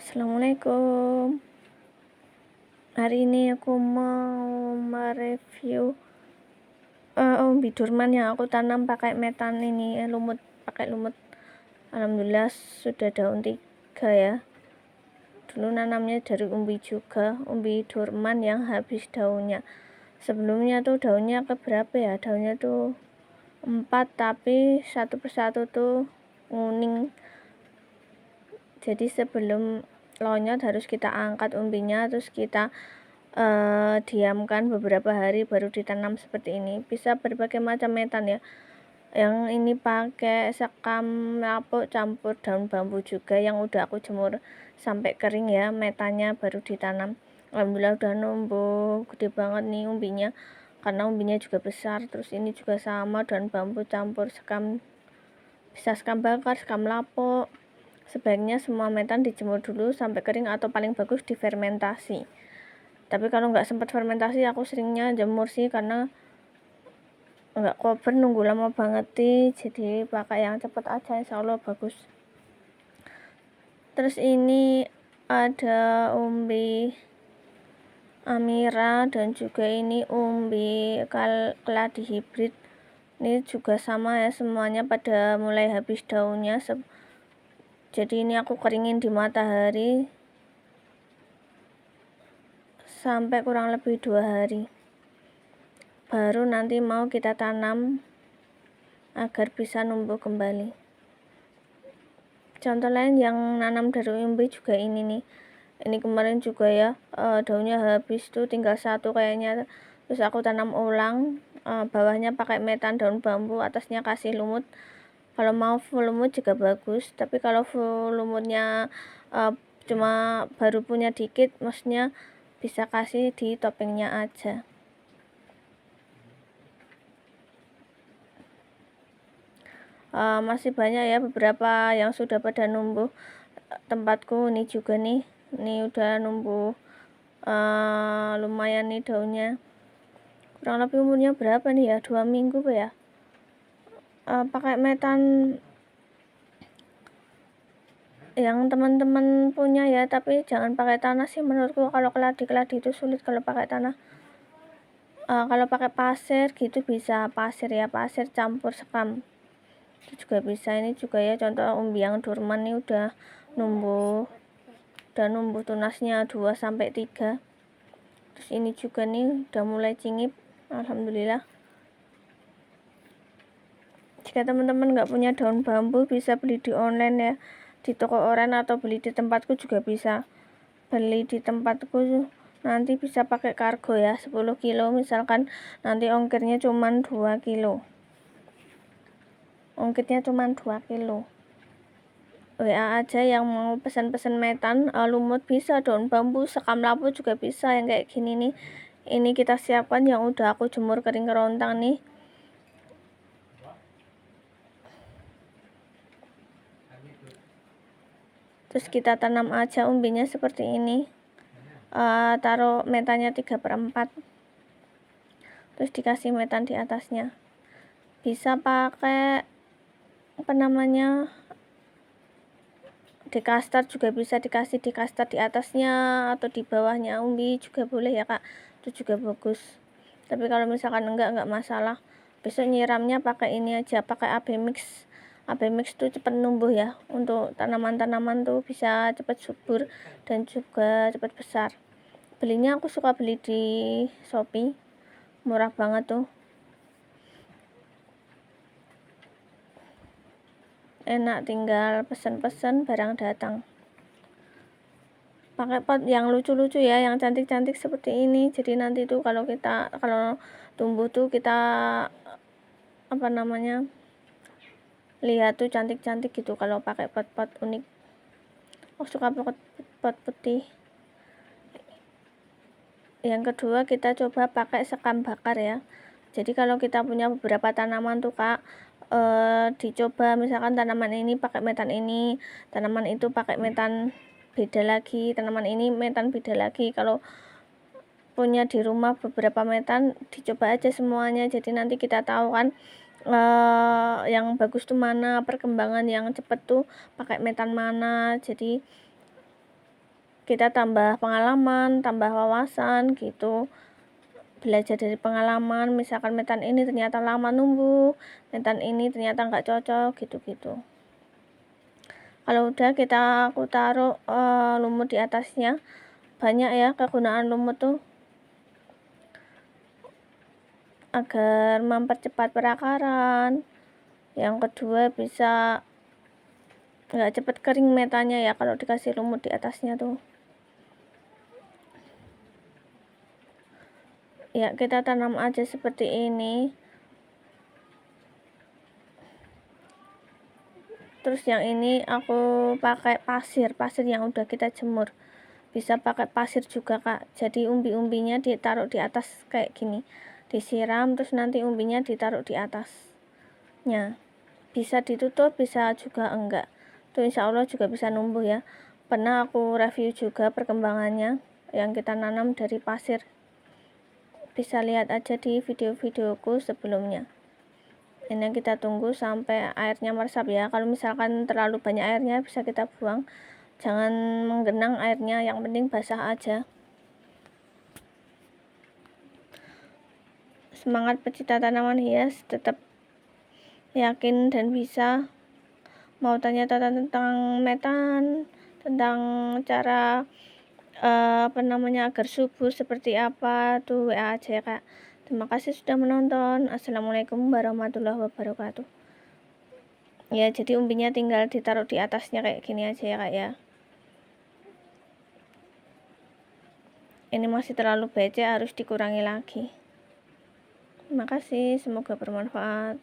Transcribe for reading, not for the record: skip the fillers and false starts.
Assalamualaikum. Hari ini aku mau mereview umbi durman yang aku tanam pakai metan ini, pakai lumut. Alhamdulillah sudah daun 3 ya. Dulu nanamnya dari umbi juga, umbi durman yang habis daunnya. Sebelumnya tuh daunnya keberapa ya? Daunnya tuh 4, tapi satu persatu tuh nguning. Jadi sebelum lonyot harus kita angkat umbinya, terus kita diamkan beberapa hari baru ditanam seperti ini. Bisa berbagai macam metan ya. Yang ini pakai sekam lapuk campur daun bambu juga, yang udah aku jemur sampai kering ya, metannya baru ditanam. Alhamdulillah udah numbuh gede banget nih umbinya, karena umbinya juga besar. Terus ini juga sama, daun bambu campur sekam, bisa sekam bakar, sekam lapuk. Sebaiknya semua metan dijemur dulu sampai kering atau paling bagus difermentasi. Tapi kalau nggak sempat fermentasi, aku seringnya jemur sih, karena nggak kober nunggu lama banget sih. Jadi pakai yang cepat aja, insya Allah bagus. Terus ini ada umbi Amira dan juga ini umbi keladi hibrid. Ini juga sama ya, semuanya pada mulai habis daunnya. Jadi ini aku keringin di matahari sampai kurang lebih 2 hari. Baru nanti mau kita tanam agar bisa numbuh kembali. Contoh lain yang nanam dari umbi juga ini nih. Ini kemarin juga ya, daunnya habis tuh tinggal 1 kayaknya. Terus aku tanam ulang, bawahnya pakai metan daun bambu, atasnya kasih lumut. Kalau mau full lumut juga bagus, tapi kalau full lumutnya cuma baru punya dikit, maksudnya bisa kasih di toppingnya aja. Masih banyak ya beberapa yang sudah pada numbuh. Tempatku ini juga nih, ini udah numbuh lumayan nih daunnya. Kurang lebih umurnya berapa nih ya, 2 minggu ya. Pakai metan yang teman-teman punya ya, tapi jangan pakai tanah sih menurutku. Kalau keladi itu sulit kalau pakai tanah. Kalau pakai pasir gitu bisa, pasir campur sekam itu juga bisa. Ini juga ya contoh umbi yang durman nih udah numbuh tunasnya 2-3. Terus ini juga nih udah mulai cingip, alhamdulillah. Jika teman-teman nggak punya daun bambu, bisa beli di online ya, di toko oren, atau beli di tempatku juga bisa. Beli di tempatku nanti bisa pakai kargo ya, 10 kilo misalkan, nanti ongkirnya cuma 2 kilo. Ongkirnya cuma 2 kilo. WA aja yang mau pesan-pesan metan, lumut bisa, daun bambu, sekam lapu juga bisa, yang kayak gini nih. Ini kita siapkan yang udah aku jemur kering kerontang nih. Terus kita tanam aja umbinya seperti ini. Taruh metannya 3/4. Terus dikasih metan di atasnya. Bisa pakai dekaster juga bisa, dikasih dekaster di atasnya atau di bawahnya umbi juga boleh ya kak, itu juga bagus. Tapi kalau misalkan enggak masalah. Besok nyiramnya pakai ini aja, pakai AB Mix tuh cepat numbuh ya, untuk tanaman-tanaman tuh bisa cepat subur dan juga cepat besar. Belinya aku suka beli di Shopee, murah banget tuh, enak, tinggal pesen-pesen barang datang. Pakai pot yang lucu-lucu ya, yang cantik-cantik seperti ini. Jadi nanti tuh kalau tumbuh tuh kita lihat tuh cantik-cantik gitu kalau pakai pot-pot unik. Aku suka pot putih. Yang kedua, kita coba pakai sekam bakar ya. Jadi kalau kita punya beberapa tanaman tuh kak, dicoba misalkan tanaman ini pakai metan ini, tanaman itu pakai metan beda lagi, tanaman ini metan beda lagi. Kalau punya di rumah beberapa metan, dicoba aja semuanya. Jadi nanti kita tahu kan yang bagus tuh mana, perkembangan yang cepet tuh pakai metan mana. Jadi kita tambah pengalaman, tambah wawasan gitu, belajar dari pengalaman. Misalkan metan ini ternyata lama numbuh, metan ini ternyata nggak cocok gitu-gitu. Kalau udah aku taruh lumut di atasnya. Banyak ya kegunaan lumut tuh, agar mempercepat perakaran. Yang kedua bisa nggak cepet kering metanya ya kalau dikasih lumut di atasnya tuh. Ya kita tanam aja seperti ini. Terus yang ini aku pakai pasir yang udah kita jemur. Bisa pakai pasir juga kak, jadi umbi-umbinya ditaruh di atas kayak gini, disiram, terus nanti umbinya ditaruh di atasnya. Bisa ditutup, bisa juga enggak, tuh insya Allah juga bisa numbuh ya. Pernah aku review juga perkembangannya yang kita nanam dari pasir, bisa lihat aja di video-videoku sebelumnya. Ini kita tunggu sampai airnya meresap ya. Kalau misalkan terlalu banyak airnya bisa kita buang, jangan menggenang airnya, yang penting basah aja. Semangat pecinta tanaman hias, tetap yakin dan bisa. Mau tanya-tanya tentang metan, tentang cara agar subur seperti apa, tuh WA aja ya kak. Terima kasih sudah menonton. Assalamualaikum warahmatullahi wabarakatuh. Ya jadi umbinya tinggal ditaruh di atasnya kayak gini aja ya kak ya. Ini masih terlalu becek, harus dikurangi lagi. Terima kasih, semoga bermanfaat.